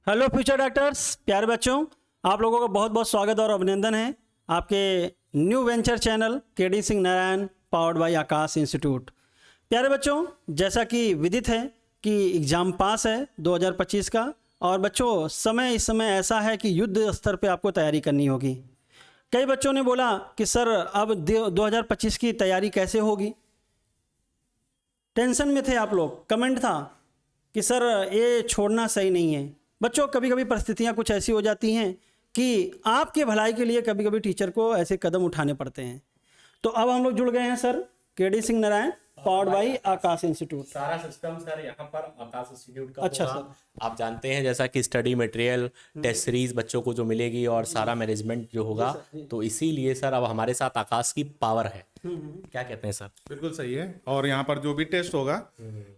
Hello future doctors, प्यारे बच्चों, आप लोगों का बहुत बहुत स्वागत और अभिनंदन है आपके new venture channel KD Singh Narayan powered by Akash institute. प्यारे बच्चों, जैसा कि विदित है कि एग्ज़ाम पास है 2025 का, और बच्चों समय इस समय ऐसा है कि युद्ध स्तर पे आपको तैयारी करनी होगी। कई बच्चों ने बोला कि सर अब 2025 की तैयारी कैसे होगी। टेंशन में थे आप लोग, कमेंट था कि सर ये छोड़ना सही नहीं है। बच्चों, कभी कभी परिस्थितियाँ कुछ ऐसी हो जाती हैं कि आपके भलाई के लिए कभी कभी टीचर को ऐसे कदम उठाने पड़ते हैं। तो अब हम लोग जुड़ गए हैं sir KD Singh Narayan powered by Akash institute. सारा सिस्टम सर यहाँ पर आकाश इंस्टीट्यूट का अच्छा होगा। सर। आप जानते हैं जैसा कि स्टडी मटेरियल, टेस्ट सीरीज बच्चों को जो मिलेगी और सारा मैनेजमेंट जो होगा, तो इसीलिए सर अब हमारे साथ आकाश की पावर है। क्या कहते हैं सर? बिल्कुल सही है। और यहाँ पर जो भी टेस्ट होगा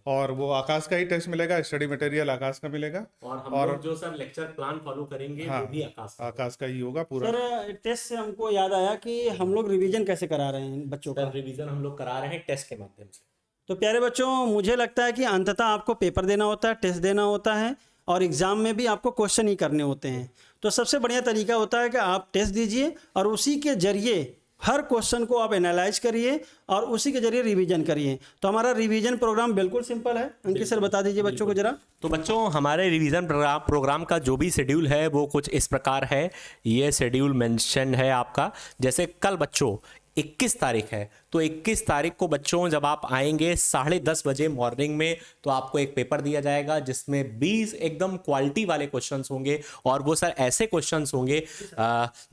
और वो आकाश का ही टेस्ट मिलेगा, स्टडी मटेरियल आकाश का मिलेगा और हम लोग जो सर लेक्चर प्लान फॉलो करेंगे वो भी आकाश का ही होगा पूरा। सर टेस्ट से हमको याद आया कि हम लोग रिवीजन कैसे करा रहे हैं बच्चों का। रिवीजन हम लोग करा रहे हैं टेस्ट के माध्यम से। तो प्यारे बच्चों, मुझे लगता है कि अंततः आपको पेपर देना होता है, टेस्ट देना होता है, और एग्ज़ाम में भी आपको क्वेश्चन ही करने होते हैं। तो सबसे बढ़िया तरीका होता है कि आप टेस्ट दीजिए और उसी के जरिए हर क्वेश्चन को आप एनालाइज करिए और उसी के जरिए रिवीजन करिए। तो हमारा रिवीजन प्रोग्राम बिल्कुल सिंपल है। अंकित सर बता दीजिए बच्चों को जरा। तो बच्चों, हमारे रिवीजन प्रोग्राम का जो भी शेड्यूल है वो कुछ इस प्रकार है। ये शेड्यूल मेंशन है आपका। जैसे कल बच्चों 21 तारीख है, तो 21 तारीख को बच्चों जब आप आएंगे 10:30 बजे मॉर्निंग में, तो आपको एक पेपर दिया जाएगा जिसमें 20 एकदम क्वालिटी वाले क्वेश्चंस होंगे। और वो सर ऐसे क्वेश्चंस होंगे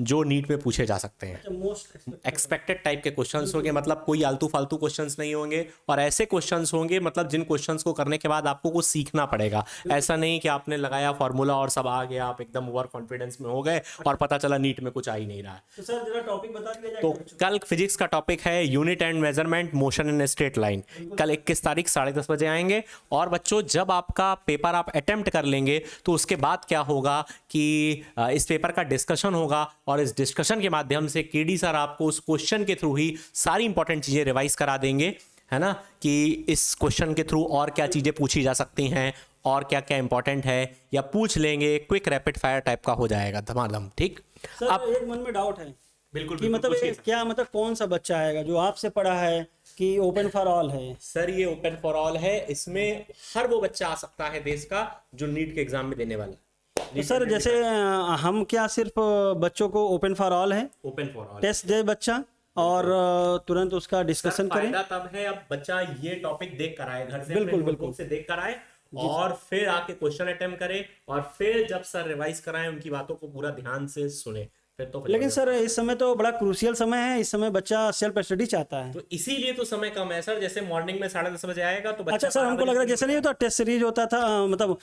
जो नीट में पूछे जा सकते हैं। एक्सपेक्टेड टाइप के क्वेश्चंस होंगे, मतलब कोई आलतू फालतू क्वेश्चंस नहीं होंगे। और ऐसे क्वेश्चंस होंगे मतलब जिन क्वेश्चंस को करने के बाद आपको कुछ सीखना पड़ेगा। ऐसा नहीं कि आपने लगाया फॉर्मूला और सब आ गया, आप एकदम ओवर कॉन्फिडेंस में हो गए और पता चला नीट में कुछ आ ही नहीं रहा है। तो सर जरा टॉपिक बता दिया जाए। तो कल फिजिक्स का टॉपिक है unit and measurement motion in straight line. कल 21 तारीख 10:30 बजे आएंगे। और बच्चों, जब आपका पेपर आप अटेम्प्ट कर लेंगे तो उसके बाद क्या होगा कि इस पेपर का डिस्कशन होगा, और इस डिस्कशन के माध्यम से केडी सर आपको उस क्वेश्चन के थ्रू ही सारी इंपॉर्टेंट चीजें रिवाइज करा देंगे, है ना, कि इस क्वेश्चन के थ्रू और क्या चीजें पूछी जा सकती हैं और क्या क्या इंपॉर्टेंट है, या पूछ लेंगे। क्विक रैपिड फायर टाइप का हो जाएगा धमाधम। ठीक। सर अब एक मन में डाउट है बिल्कुल कि मतलब क्या मतलब कौन सा बच्चा आएगा जो आपसे पढ़ा है कि ओपन फॉर ऑल है? सर ये ओपन फॉर ऑल है। इसमें हर वो बच्चा आ सकता है देश का जो नीट के एग्जाम में देने वाला है। तो सर जैसे हम क्या सिर्फ बच्चों को ओपन फॉर ऑल है, ओपन फॉर ऑल टेस्ट दे बच्चा और तुरंत उसका डिस्कशन करें? फायदा तब है अब बच्चा ये टॉपिक देख कर आए, घर से बिल्कुल, अपने बिल्कुल। नोटबुक से देख कर आए, और फिर आके क्वेश्चन अटेम्प्ट करे, और फिर जब सर रिवाइज कराएं उनकी बातों को पूरा ध्यान से सुने, फिर तो लेकिन सर इस समय तो बड़ा क्रूशियल समय है, इस समय बच्चा सेल्फ स्टडी चाहता है। तो इसीलिए तो समय कम है सर। जैसे मॉर्निंग में 10:30 बजे आएगा तो बच्चा अच्छा सर, हमको लग रहा है जैसे नहीं होता टेस्ट सीरीज होता था, मतलब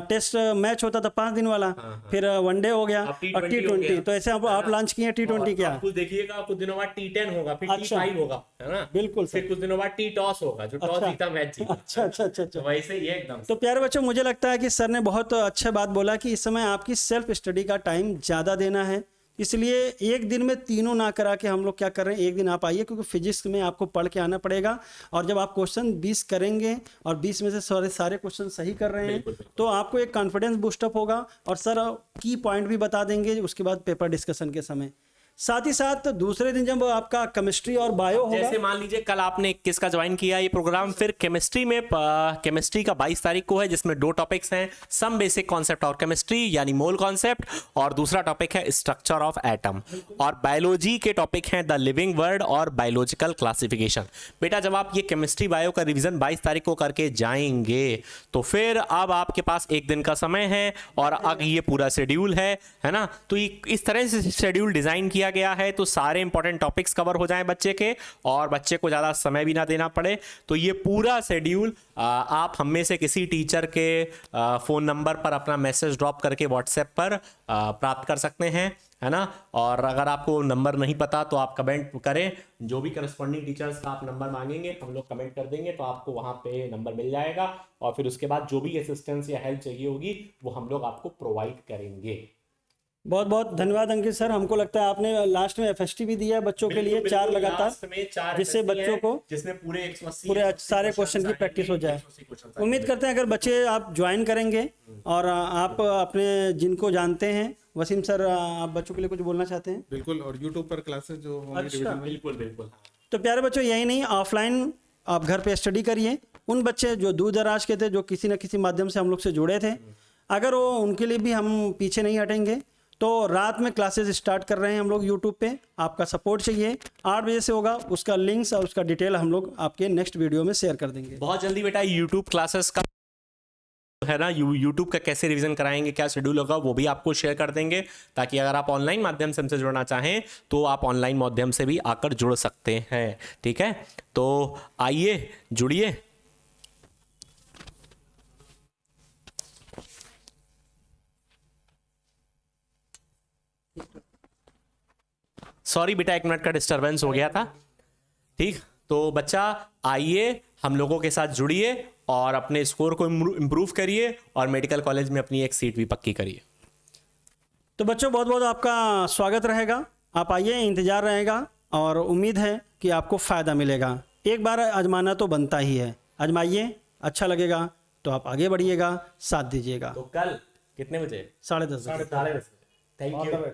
टेस्ट मैच होता था 5 दिन वाला, फिर वनडे हो गया अब और T20। तो ऐसे आप लॉन्च किए T20 क्या? कुछ देखिएगा, कुछ दिनों बाद T10 होगा, फिर अच्छा। T5 होगा, है ना। बिल्कुल सर। फिर कुछ दिनों बाद T-टॉस होगा, जो टॉस अच्छा। जीता मैच जीता। अच्छा अच्छा अच्छा अच्छा। तो वैसे ही है एकदम। तो प्यारे बच्चों, मुझे लगता है कि सर ने बहुत अच्छा बात बोला कि इस समय आपकी सेल्फ स्टडी का टाइम ज़्यादा देना है। इसलिए एक दिन में तीनों ना करा के हम लोग क्या कर रहे हैं, एक दिन आप आइए, क्योंकि फिजिक्स में आपको पढ़ के आना पड़ेगा। और जब आप क्वेश्चन 20 करेंगे और 20 में से सारे क्वेश्चन सही कर रहे हैं, तो आपको एक कॉन्फिडेंस बूस्टअप होगा और सर की पॉइंट भी बता देंगे उसके बाद पेपर डिस्कशन के समय। साथ ही साथ दूसरे दिन जब आपका केमिस्ट्री और बायो होगा, जैसे मान लीजिए कल आपने 21 का ज्वाइन किया ये प्रोग्राम, फिर केमिस्ट्री में केमिस्ट्री का 22 तारीख को है, जिसमें 2 टॉपिक्स हैं, सम बेसिक कॉन्सेप्ट और केमिस्ट्री यानी मोल कॉन्सेप्ट, और दूसरा टॉपिक है स्ट्रक्चर ऑफ एटम। और बायोलॉजी के टॉपिक हैं द लिविंग वर्ल्ड और बायोलॉजिकल क्लासिफिकेशन। बेटा, जब आप ये केमिस्ट्री बायो का रिविजन 22 तारीख को करके जाएंगे तो फिर अब आपके पास एक दिन का समय है और अब ये पूरा शेड्यूल है ना। तो इस तरह से शेड्यूल डिजाइन किया गया है तो सारे इंपॉर्टेंट टॉपिक्स कवर हो जाएं बच्चे के, और बच्चे को ज़्यादा समय भी ना देना पड़े। तो ये पूरा शेड्यूल आप हम में से किसी टीचर के फ़ोन नंबर पर अपना मैसेज ड्रॉप करके व्हाट्सएप पर प्राप्त कर सकते हैं, है ना। और अगर आपको नंबर नहीं पता तो आप कमेंट करें, जो भी करस्पॉन्डिंग टीचर्स का आप नंबर मांगेंगे हम लोग कमेंट कर देंगे, तो आपको वहाँ पे नंबर मिल जाएगा। और फिर उसके बाद जो भी असिस्टेंस या हेल्प चाहिए होगी वो हम लोग आपको प्रोवाइड करेंगे। बहुत बहुत धन्यवाद अंकित सर। हमको लगता है आपने लास्ट में FST भी दिया है बच्चों के लिए 4 लगातार, जिससे बच्चों को जिसमें पूरे सारे क्वेश्चन की प्रैक्टिस हो जाए। उम्मीद करते हैं अगर बच्चे आप ज्वाइन करेंगे और आप अपने जिनको जानते हैं, वसीम सर आप बच्चों के लिए कुछ बोलना चाहते हैं? बिल्कुल, और यूट्यूब पर क्लासेस जो होंगी अच्छा, डिवीजन में। बिल्कुल। तो प्यारे बच्चों, यही नहीं, ऑफलाइन आप घर पे स्टडी करिए। उन बच्चे जो दूर दराज के थे, जो किसी न किसी माध्यम से हम लोग से जुड़े थे, अगर वो उनके लिए भी हम पीछे नहीं हटेंगे। तो रात में क्लासेस स्टार्ट कर रहे हैं हम लोग यूट्यूब पे, आपका सपोर्ट चाहिए। 8 बजे से होगा, उसका लिंक्स और उसका डिटेल हम लोग आपके नेक्स्ट वीडियो में शेयर कर देंगे। बहुत जल्दी बेटा यूट्यूब क्लासेस का है ना, यूट्यूब का कैसे रिवीजन कराएंगे, क्या शेड्यूल होगा, वो भी आपको शेयर कर देंगे, ताकि अगर आप ऑनलाइन माध्यम से हमसे जुड़ना चाहें तो आप ऑनलाइन माध्यम से भी आकर जुड़ सकते हैं। ठीक है, तो आइए जुड़िए। सॉरी बेटा, 1 मिनट का डिस्टरबेंस हो गया था। ठीक, तो बच्चा आइए हम लोगों के साथ जुड़िए और अपने स्कोर को इम्प्रूव करिए और मेडिकल कॉलेज में अपनी एक सीट भी पक्की करिए। तो बच्चों बहुत बहुत आपका स्वागत रहेगा, आप आइए, इंतज़ार रहेगा और उम्मीद है कि आपको फ़ायदा मिलेगा। एक बार आजमाना तो बनता ही है, आजमाइए, अच्छा लगेगा तो आप आगे बढ़िएगा, साथ दीजिएगा। तो कल कितने बजे? 10:30 बजे। Thank you.